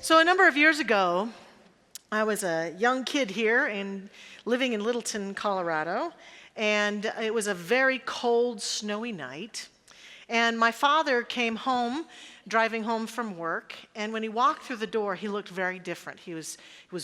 So a number of years ago, I was a young kid here and living in Littleton, Colorado, and it was a very cold, snowy night. And my father came home, driving home from work, and when he walked through the door, he looked very different. He was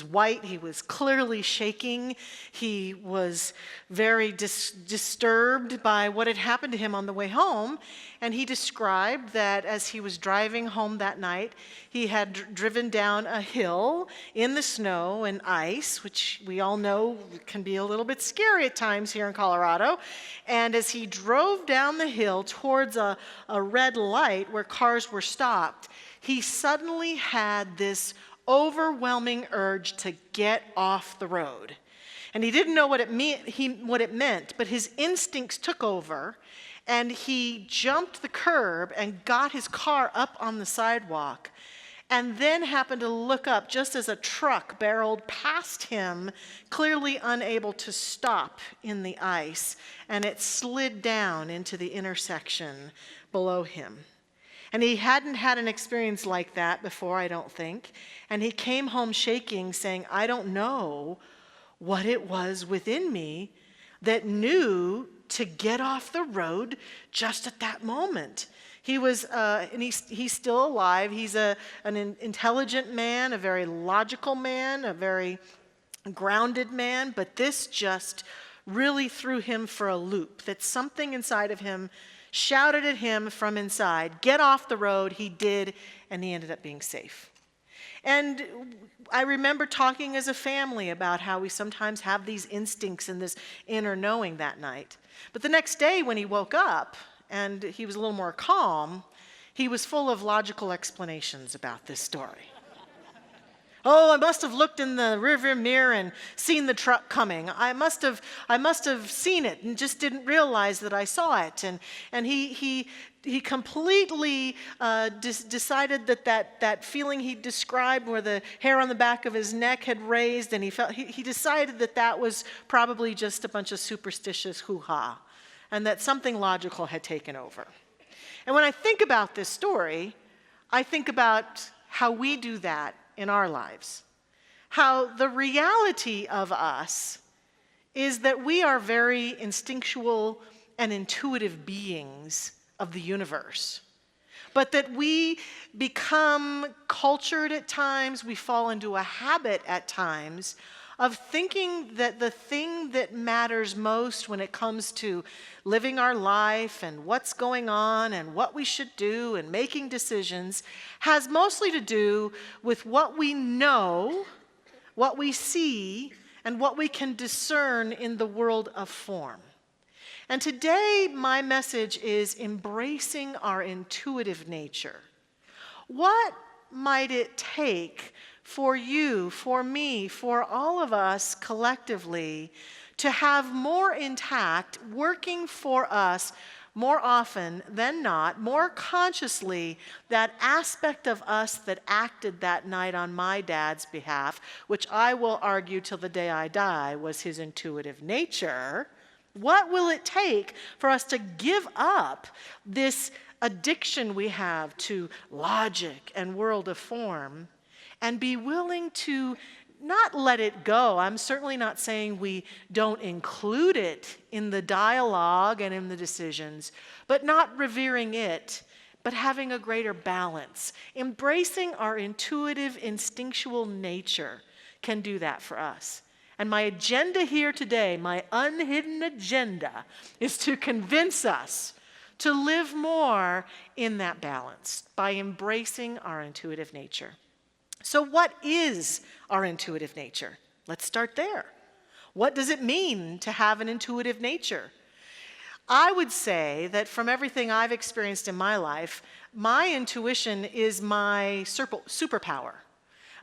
white, he was clearly shaking, he was very disturbed by what had happened to him on the way home, and he described that as he was driving home that night, he had driven down a hill in the snow and ice, which we all know can be a little bit scary at times here in Colorado, and as he drove down the hill towards a red light where cars were stopped, he suddenly had this overwhelming urge to get off the road. And he didn't know what it meant, but his instincts took over, and he jumped the curb and got his car up on the sidewalk, and then happened to look up just as a truck barreled past him, clearly unable to stop in the ice, and it slid down into the intersection below him. And he hadn't had an experience like that before, I don't think. And he came home shaking, saying, I don't know what it was within me that knew to get off the road just at that moment. He was, and he's still alive. He's an intelligent man, a very logical man, a very grounded man, but this just really threw him for a loop, that something inside of him shouted at him from inside, get off the road. He did, and he ended up being safe. And I remember talking as a family about how we sometimes have these instincts and this inner knowing that night. But the next day when he woke up and he was a little more calm, he was full of logical explanations about this story. Oh, I must have looked in the rearview mirror and seen the truck coming. I must have seen it and just didn't realize that I saw it. And he completely decided that feeling he described, where the hair on the back of his neck had raised, and he decided that was probably just a bunch of superstitious hoo-ha, and that something logical had taken over. And when I think about this story, I think about how we do that in our lives. How the reality of us is that we are very instinctual and intuitive beings of the universe. But that we become cultured at times, we fall into a habit at times of thinking that the thing that matters most when it comes to living our life and what's going on and what we should do and making decisions has mostly to do with what we know, what we see, and what we can discern in the world of form. And today, my message is embracing our intuitive nature. What might it take for you, for me, for all of us collectively to have more intact, working for us more often than not, more consciously, that aspect of us that acted that night on my dad's behalf, which I will argue till the day I die was his intuitive nature? What will it take for us to give up this addiction we have to logic and world of form and be willing to not let it go? I'm certainly not saying we don't include it in the dialogue and in the decisions, but not revering it, but having a greater balance. Embracing our intuitive, instinctual nature can do that for us. And my agenda here today, my unhidden agenda, is to convince us to live more in that balance by embracing our intuitive nature. So what is our intuitive nature? Let's start there. What does it mean to have an intuitive nature? I would say that from everything I've experienced in my life, my intuition is my superpower.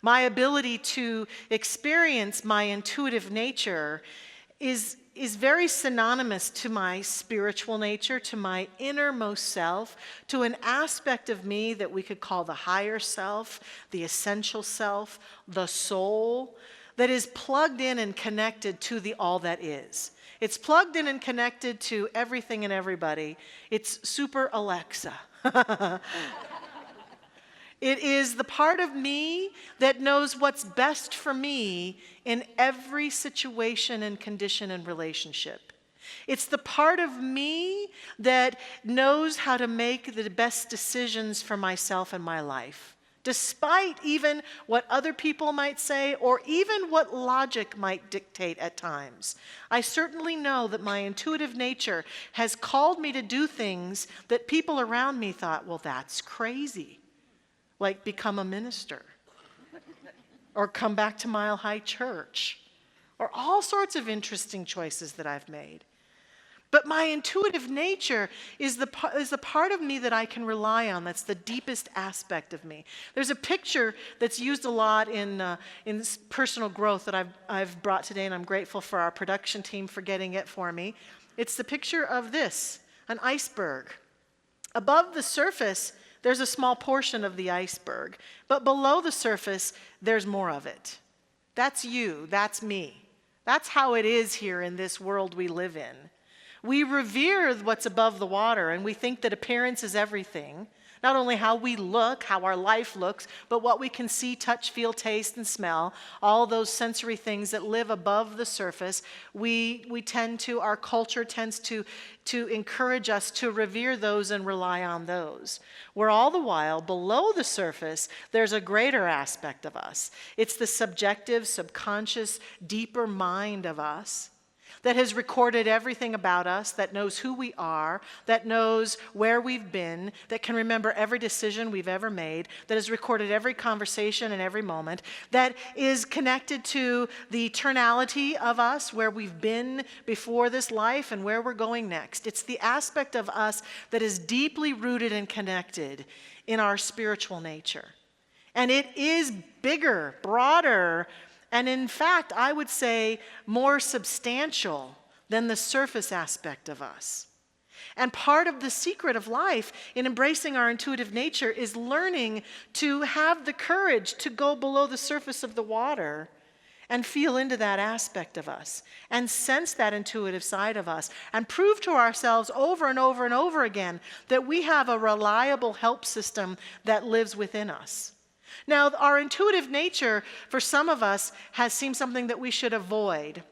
My ability to experience my intuitive nature is very synonymous to my spiritual nature, to my innermost self, to an aspect of me that we could call the higher self, the essential self, the soul, that is plugged in and connected to the all that is. It's plugged in and connected to everything and everybody. It's super Alexa. It is the part of me that knows what's best for me in every situation and condition and relationship. It's the part of me that knows how to make the best decisions for myself and my life, despite even what other people might say or even what logic might dictate at times. I certainly know that my intuitive nature has called me to do things that people around me thought, well, that's crazy. Like become a minister, or come back to Mile High Church, or all sorts of interesting choices that I've made. But my intuitive nature is the part of me that I can rely on. That's the deepest aspect of me. There's a picture that's used a lot in personal growth that I've brought today, and I'm grateful for our production team for getting it for me. It's the picture of this, an iceberg. Above the surface, there's a small portion of the iceberg, but below the surface, there's more of it. That's you, that's me. That's how it is here in this world we live in. We revere what's above the water, and we think that appearance is everything. Not only how we look, how our life looks, but what we can see, touch, feel, taste, and smell, all those sensory things that live above the surface. Our culture tends to encourage us to revere those and rely on those. Where all the while, below the surface, there's a greater aspect of us. It's the subjective, subconscious, deeper mind of us that has recorded everything about us, that knows who we are, that knows where we've been, that can remember every decision we've ever made, that has recorded every conversation and every moment, that is connected to the eternality of us, where we've been before this life and where we're going next. It's the aspect of us that is deeply rooted and connected in our spiritual nature. And it is bigger, broader, and in fact, I would say more substantial than the surface aspect of us. And part of the secret of life in embracing our intuitive nature is learning to have the courage to go below the surface of the water and feel into that aspect of us and sense that intuitive side of us and prove to ourselves over and over and over again that we have a reliable help system that lives within us. Now, our intuitive nature, for some of us, has seemed something that we should avoid.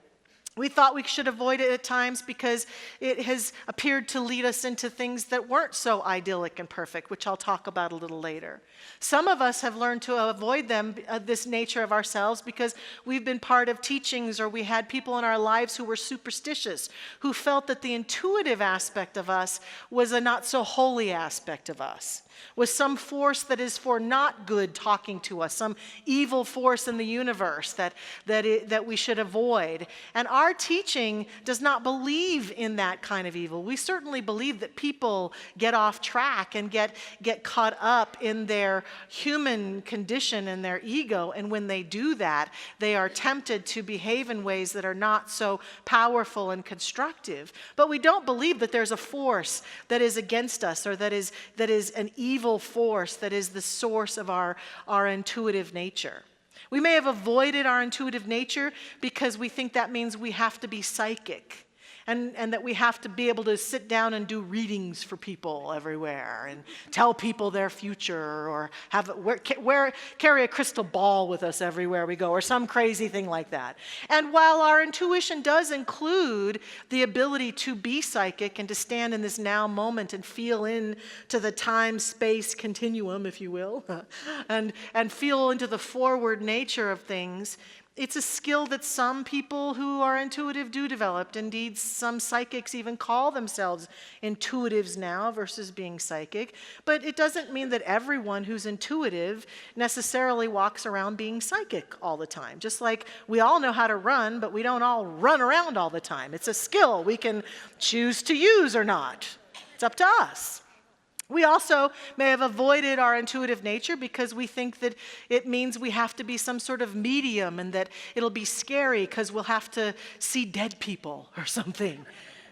We thought we should avoid it at times because it has appeared to lead us into things that weren't so idyllic and perfect, which I'll talk about a little later. Some of us have learned to avoid this nature of ourselves because we've been part of teachings, or we had people in our lives who were superstitious, who felt that the intuitive aspect of us was a not so holy aspect of us, was some force that is for not good talking to us, some evil force in the universe that we should avoid. And our teaching does not believe in that kind of evil. We certainly believe that people get off track and get caught up in their human condition and their ego, and when they do that, they are tempted to behave in ways that are not so powerful and constructive. But we don't believe that there's a force that is against us, or that is an evil force that is the source of our intuitive nature. We may have avoided our intuitive nature because we think that means we have to be psychic, and that we have to be able to sit down and do readings for people everywhere and tell people their future, or carry a crystal ball with us everywhere we go, or some crazy thing like that. And while our intuition does include the ability to be psychic and to stand in this now moment and feel into the time-space continuum, if you will, and feel into the forward nature of things, it's a skill that some people who are intuitive do develop. Indeed, some psychics even call themselves intuitives now versus being psychic. But it doesn't mean that everyone who's intuitive necessarily walks around being psychic all the time. Just like we all know how to run, but we don't all run around all the time. It's a skill we can choose to use or not. It's up to us. We also may have avoided our intuitive nature because we think that it means we have to be some sort of medium, and that it'll be scary because we'll have to see dead people or something.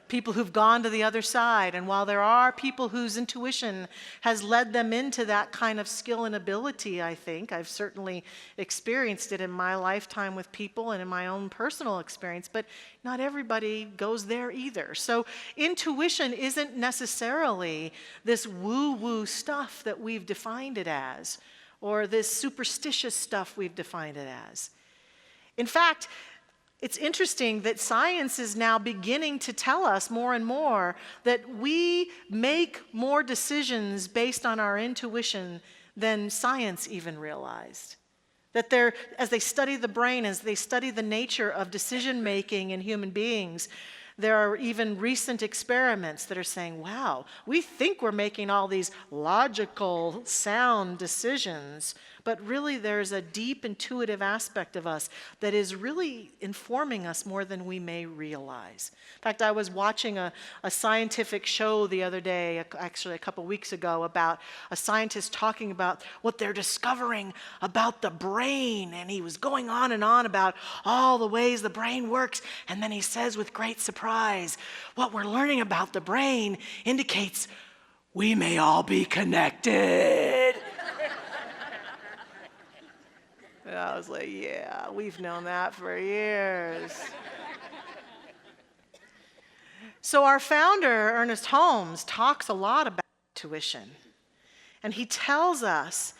People who've gone to the other side. And while there are people whose intuition has led them into that kind of skill and ability, I think, I've certainly experienced it in my lifetime with people and in my own personal experience, but not everybody goes there either. So intuition isn't necessarily this woo-woo stuff that we've defined it as. or this superstitious stuff we've defined it as. In fact, it's interesting that science is now beginning to tell us more and more that we make more decisions based on our intuition than science even realized. That as they study the brain, as they study the nature of decision making in human beings, there are even recent experiments that are saying, wow, we think we're making all these logical, sound decisions, but really there's a deep intuitive aspect of us that is really informing us more than we may realize. In fact, I was watching a scientific show the other day, actually a couple weeks ago, about a scientist talking about what they're discovering about the brain, and he was going on and on about all the ways the brain works, and then he says with great surprise, what we're learning about the brain indicates we may all be connected. And I was like, yeah, we've known that for years. So our founder, Ernest Holmes, talks a lot about intuition. And he tells us,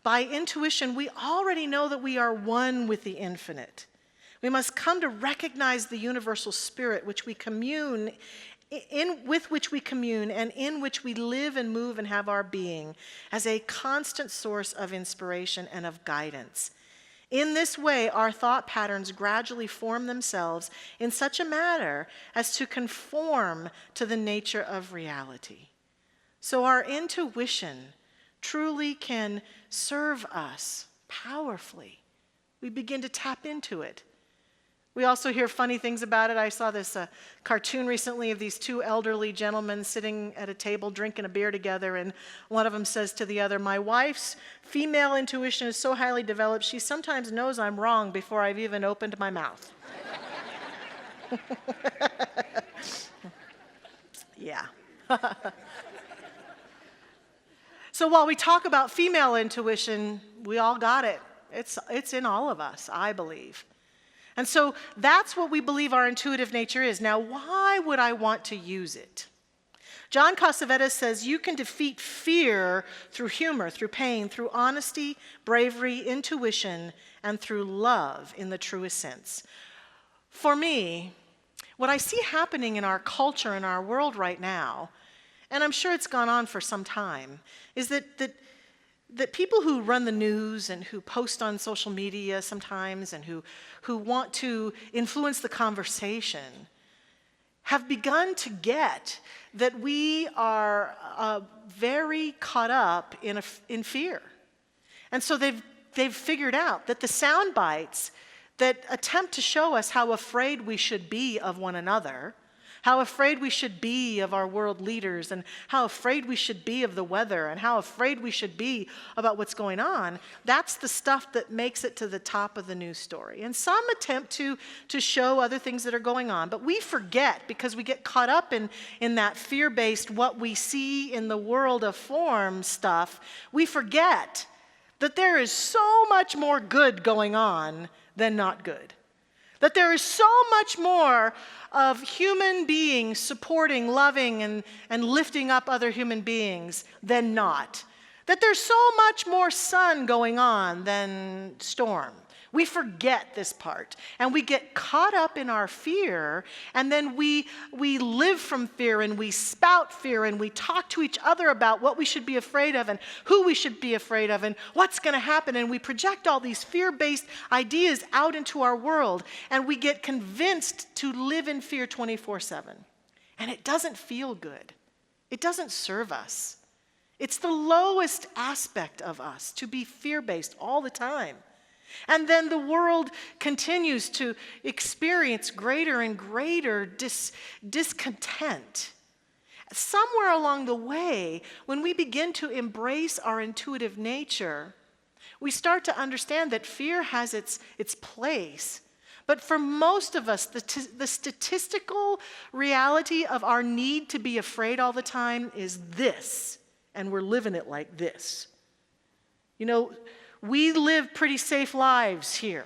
by intuition, we already know that we are one with the infinite. We must come to recognize the universal spirit with which we commune and in which we live and move and have our being as a constant source of inspiration and of guidance. In this way, our thought patterns gradually form themselves in such a manner as to conform to the nature of reality. So our intuition truly can serve us powerfully. We begin to tap into it. We also hear funny things about it. I saw this cartoon recently of these two elderly gentlemen sitting at a table drinking a beer together, and one of them says to the other, "My wife's female intuition is so highly developed, she sometimes knows I'm wrong before I've even opened my mouth." Yeah. So while we talk about female intuition, we all got it. It's in all of us, I believe. And so that's what we believe our intuitive nature is. Now, why would I want to use it? John Cassavetes says you can defeat fear through humor, through pain, through honesty, bravery, intuition, and through love in the truest sense. For me, what I see happening in our culture, in our world right now, and I'm sure it's gone on for some time, is that people who run the news and who post on social media sometimes and who want to influence the conversation have begun to get that we are very caught up in fear. And so they've figured out that the sound bites that attempt to show us how afraid we should be of one another, how afraid we should be of our world leaders, and how afraid we should be of the weather, and how afraid we should be about what's going on, that's the stuff that makes it to the top of the news story. And some attempt to show other things that are going on, but we forget, because we get caught up in that fear-based what we see in the world of form stuff, we forget that there is so much more good going on than not good. That there is so much more of human beings supporting, loving, and lifting up other human beings than not. That there's so much more sun going on than storm. We forget this part, and we get caught up in our fear, and then we live from fear, and we spout fear, and we talk to each other about what we should be afraid of and who we should be afraid of and what's going to happen, and we project all these fear-based ideas out into our world, and we get convinced to live in fear 24/7. And it doesn't feel good. It doesn't serve us. It's the lowest aspect of us to be fear-based all the time. And then the world continues to experience greater and greater discontent. Somewhere along the way, when we begin to embrace our intuitive nature, we start to understand that fear has its place. But for most of us, the statistical reality of our need to be afraid all the time is this, and we're living it like this. You know, we live pretty safe lives here.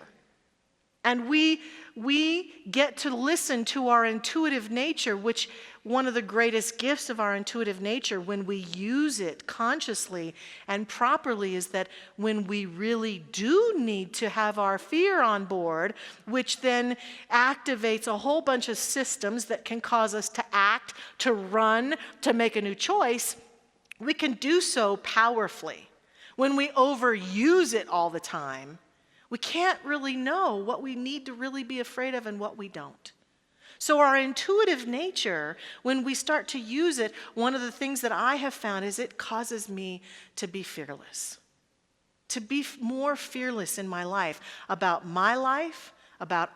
And we get to listen to our intuitive nature, which one of the greatest gifts of our intuitive nature when we use it consciously and properly is that when we really do need to have our fear on board, which then activates a whole bunch of systems that can cause us to act, to run, to make a new choice, we can do so powerfully. When we overuse it all the time, we can't really know what we need to really be afraid of and what we don't. So our intuitive nature, when we start to use it, one of the things that I have found is it causes me to be fearless. To be more fearless in my life, about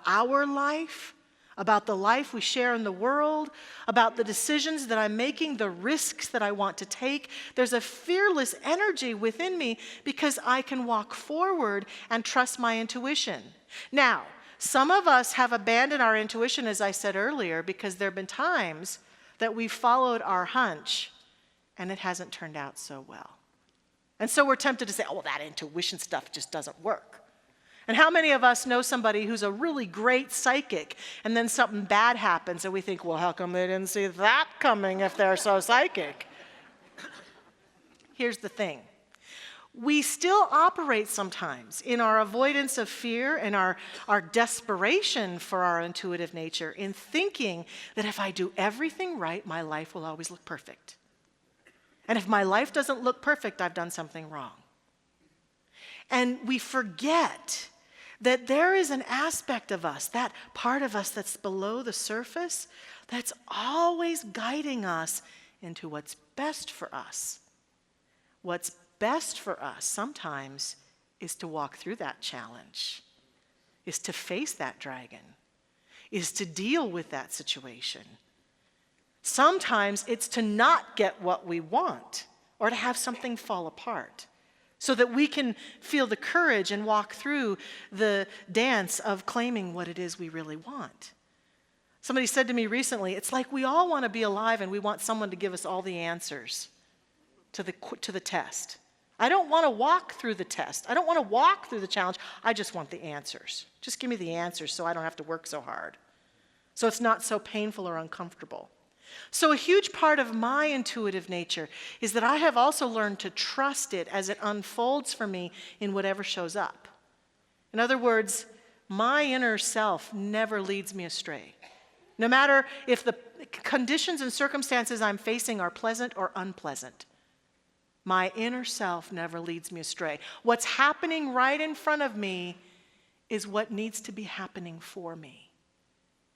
our life, about the life we share in the world, about the decisions that I'm making, the risks that I want to take. There's a fearless energy within me because I can walk forward and trust my intuition. Now, some of us have abandoned our intuition, as I said earlier, because there have been times that we followed our hunch and it hasn't turned out so well. And so we're tempted to say, oh, well, that intuition stuff just doesn't work. And how many of us know somebody who's a really great psychic and then something bad happens and we think, well, how come they didn't see that coming if they're so psychic? Here's the thing. We still operate sometimes in our avoidance of fear and our desperation for our intuitive nature in thinking that if I do everything right, my life will always look perfect. And if my life doesn't look perfect, I've done something wrong. And we forget that there is an aspect of us, that part of us that's below the surface, that's always guiding us into what's best for us. What's best for us sometimes is to walk through that challenge, is to face that dragon, is to deal with that situation. Sometimes it's to not get what we want or to have something fall apart so that we can feel the courage and walk through the dance of claiming what it is we really want. Somebody said to me recently, it's like we all want to be alive and we want someone to give us all the answers to the test. I don't want to walk through the test. I don't want to walk through the challenge. I just want the answers. Just give me the answers so I don't have to work so hard. So it's not so painful or uncomfortable. So a huge part of my intuitive nature is that I have also learned to trust it as it unfolds for me in whatever shows up. In other words, my inner self never leads me astray. No matter if the conditions and circumstances I'm facing are pleasant or unpleasant, my inner self never leads me astray. What's happening right in front of me is what needs to be happening for me.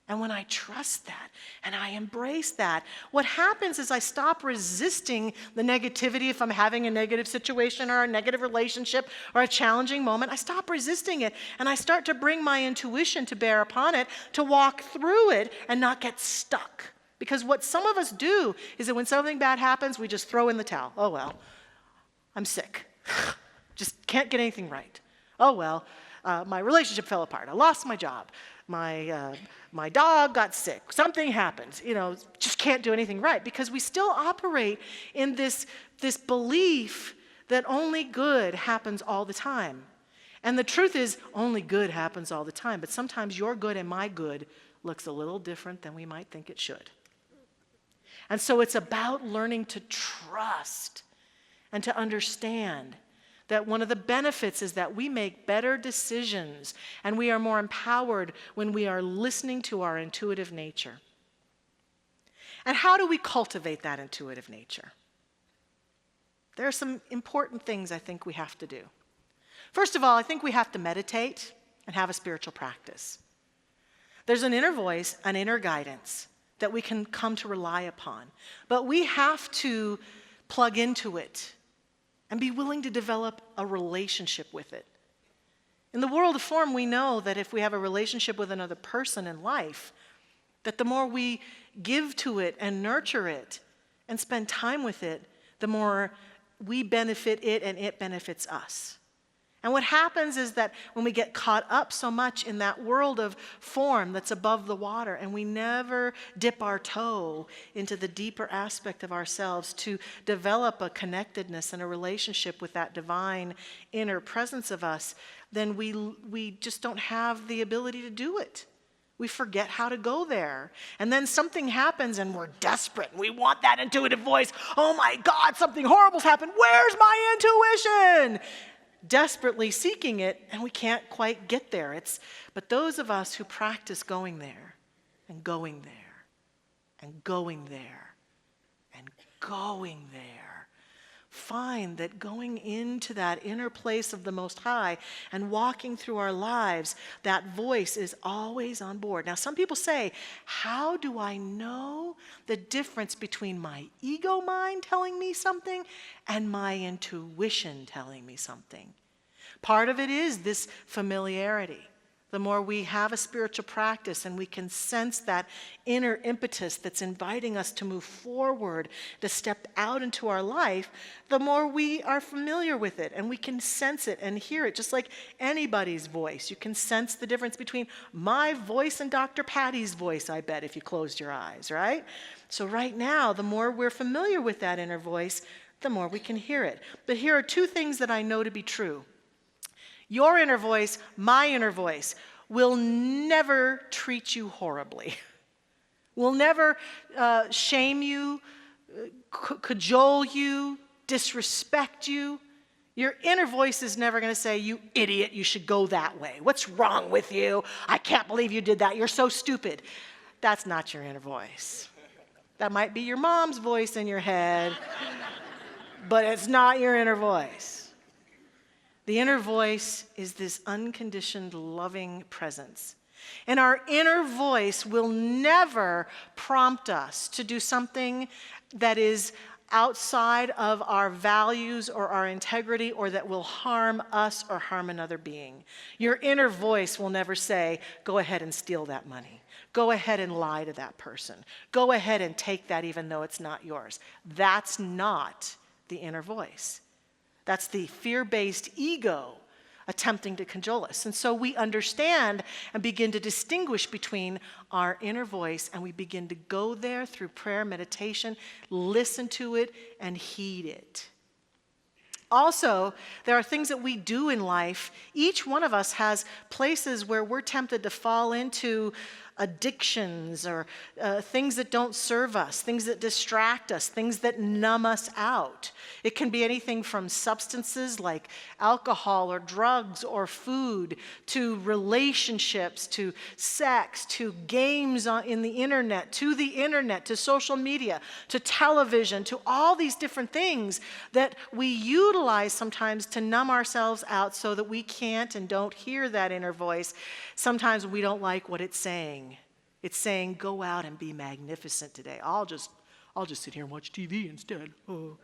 And when I trust that and I embrace that, what happens is I stop resisting the negativity if I'm having a negative situation or a negative relationship or a challenging moment. I stop resisting it and I start to bring my intuition to bear upon it, to walk through it and not get stuck. Because what some of us do is that when something bad happens, we just throw in the towel. Oh, well, I'm sick. Just can't get anything right. Oh, well, my relationship fell apart. I lost my job. My dog got sick. Something happened. Just can't do anything right because we still operate in this belief that only good happens all the time. And the truth is, only good happens all the time. But sometimes your good and my good looks a little different than we might think it should. And so it's about learning to trust and to understand that one of the benefits is that we make better decisions and we are more empowered when we are listening to our intuitive nature. And how do we cultivate that intuitive nature? There are some important things I think we have to do. First of all, I think we have to meditate and have a spiritual practice. There's an inner voice, an inner guidance that we can come to rely upon, but we have to plug into it and be willing to develop a relationship with it. In the world of form, we know that if we have a relationship with another person in life, that the more we give to it and nurture it and spend time with it, the more we benefit it and it benefits us. And what happens is that when we get caught up so much in that world of form that's above the water, and we never dip our toe into the deeper aspect of ourselves to develop a connectedness and a relationship with that divine inner presence of us, then we just don't have the ability to do it. We forget how to go there. And then something happens and we're desperate. We want that intuitive voice. Oh my God, something horrible's happened. Where's my intuition? Desperately seeking it, and we can't quite get there. But those of us who practice going there and going there and going there and going there find that going into that inner place of the Most High and walking through our lives, that voice is always on board. Now, some people say, how do I know the difference between my ego mind telling me something and my intuition telling me something? Part of it is this familiarity. The more we have a spiritual practice and we can sense that inner impetus that's inviting us to move forward, to step out into our life, the more we are familiar with it and we can sense it and hear it, just like anybody's voice. You can sense the difference between my voice and Dr. Patty's voice, I bet, if you closed your eyes, right? So right now, the more we're familiar with that inner voice, the more we can hear it. But here are two things that I know to be true. Your inner voice, my inner voice, will never treat you horribly. Will never shame you, cajole you, disrespect you. Your inner voice is never going to say, you idiot, you should go that way. What's wrong with you? I can't believe you did that. You're so stupid. That's not your inner voice. That might be your mom's voice in your head, but it's not your inner voice. The inner voice is this unconditioned, loving presence. And our inner voice will never prompt us to do something that is outside of our values or our integrity or that will harm us or harm another being. Your inner voice will never say, go ahead and steal that money. Go ahead and lie to that person. Go ahead and take that even though it's not yours. That's not the inner voice. That's the fear-based ego attempting to cajole us. And so we understand and begin to distinguish between our inner voice, and we begin to go there through prayer, meditation, listen to it, and heed it. Also, there are things that we do in life. Each one of us has places where we're tempted to fall into addictions or things that don't serve us, things that distract us, things that numb us out. It can be anything from substances like alcohol or drugs or food to relationships, to sex, to games in the internet, to social media, to television, to all these different things that we utilize sometimes to numb ourselves out so that we can't and don't hear that inner voice. Sometimes we don't like what it's saying. It's saying, go out and be magnificent today. I'll just sit here and watch TV instead. Oh.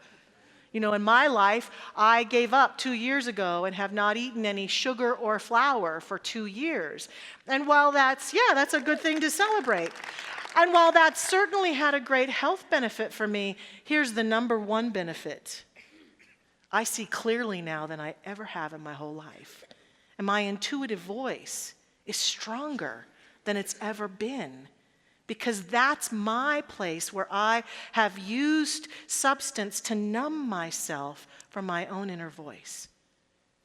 You know, in my life, I gave up 2 years ago and have not eaten any sugar or flour for 2 years. And while that's a good thing to celebrate. And while that certainly had a great health benefit for me, here's the number one benefit. I see clearly now than I ever have in my whole life. And my intuitive voice is stronger than it's ever been, because that's my place where I have used substance to numb myself from my own inner voice.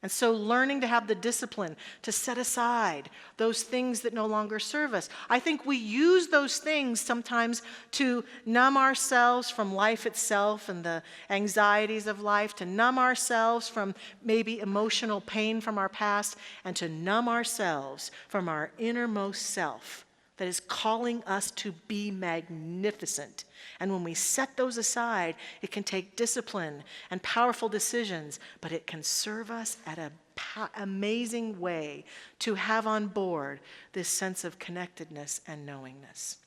And so learning to have the discipline to set aside those things that no longer serve us. I think we use those things sometimes to numb ourselves from life itself and the anxieties of life, to numb ourselves from maybe emotional pain from our past, and to numb ourselves from our innermost self that is calling us to be magnificent. And when we set those aside, it can take discipline and powerful decisions, but it can serve us at an amazing way to have on board this sense of connectedness and knowingness.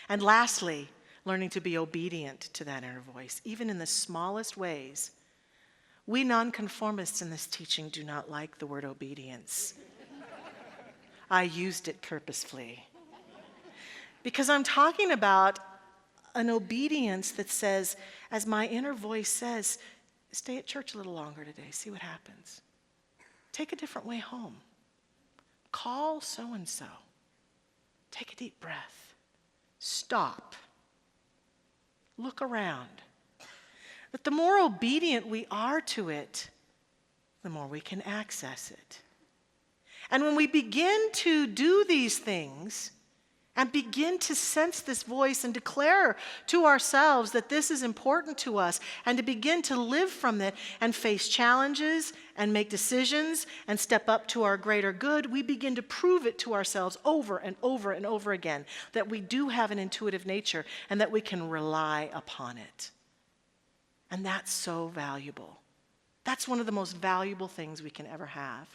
And lastly, learning to be obedient to that inner voice, even in the smallest ways. We nonconformists in this teaching do not like the word obedience. I used it purposefully. Because I'm talking about an obedience that says, as my inner voice says, stay at church a little longer today, see what happens. take a different way home. Call so-and-so. Take a deep breath. Stop. Look around. But the more obedient we are to it, the more we can access it. And when we begin to do these things and begin to sense this voice and declare to ourselves that this is important to us and to begin to live from it and face challenges and make decisions and step up to our greater good, we begin to prove it to ourselves over and over and over again that we do have an intuitive nature and that we can rely upon it. And that's so valuable. That's one of the most valuable things we can ever have.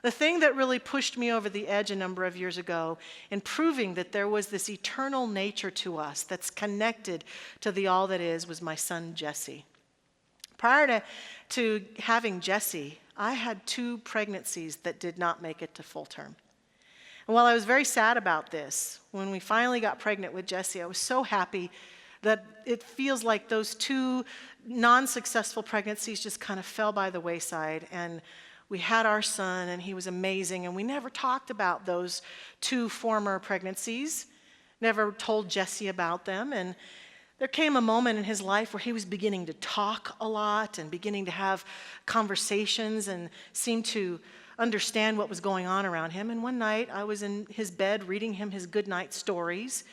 The thing that really pushed me over the edge a number of years ago in proving that there was this eternal nature to us that's connected to the all that is was my son Jesse. Prior to having Jesse, I had 2 pregnancies that did not make it to full term. And while I was very sad about this, when we finally got pregnant with Jesse, I was so happy that it feels like those 2 non-successful pregnancies just kind of fell by the wayside, and we had our son, and he was amazing, and we never talked about those 2 former pregnancies, never told Jesse about them, and there came a moment in his life where he was beginning to talk a lot and beginning to have conversations and seemed to understand what was going on around him. And one night, I was in his bed reading him his goodnight stories,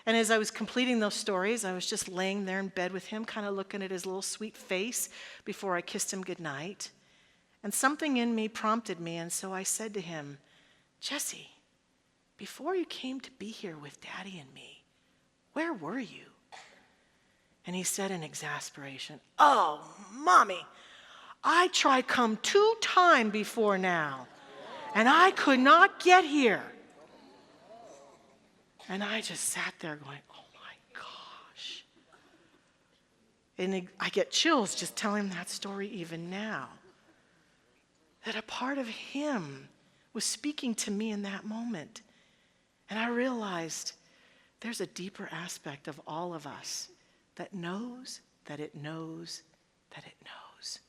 and as I was completing those stories, I was just laying there in bed with him, kind of looking at his little sweet face before I kissed him goodnight. And something in me prompted me, and so I said to him, Jesse, before you came to be here with Daddy and me, where were you? And he said in exasperation, oh, Mommy, I tried come 2 times before now, and I could not get here. And I just sat there going, oh my gosh. And I get chills just telling that story even now. That a part of him was speaking to me in that moment. And I realized there's a deeper aspect of all of us that knows that it knows that it knows.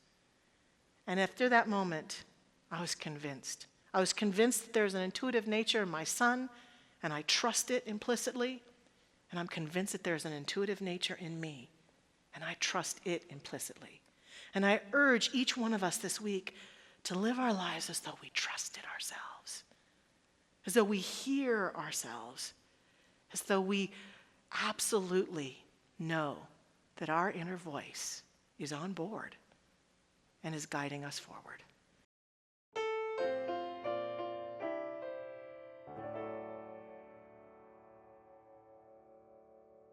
And after that moment, I was convinced. I was convinced that there's an intuitive nature in my son, and I trust it implicitly. And I'm convinced that there's an intuitive nature in me, and I trust it implicitly. And I urge each one of us this week to live our lives as though we trusted ourselves, as though we hear ourselves, as though we absolutely know that our inner voice is on board and is guiding us forward.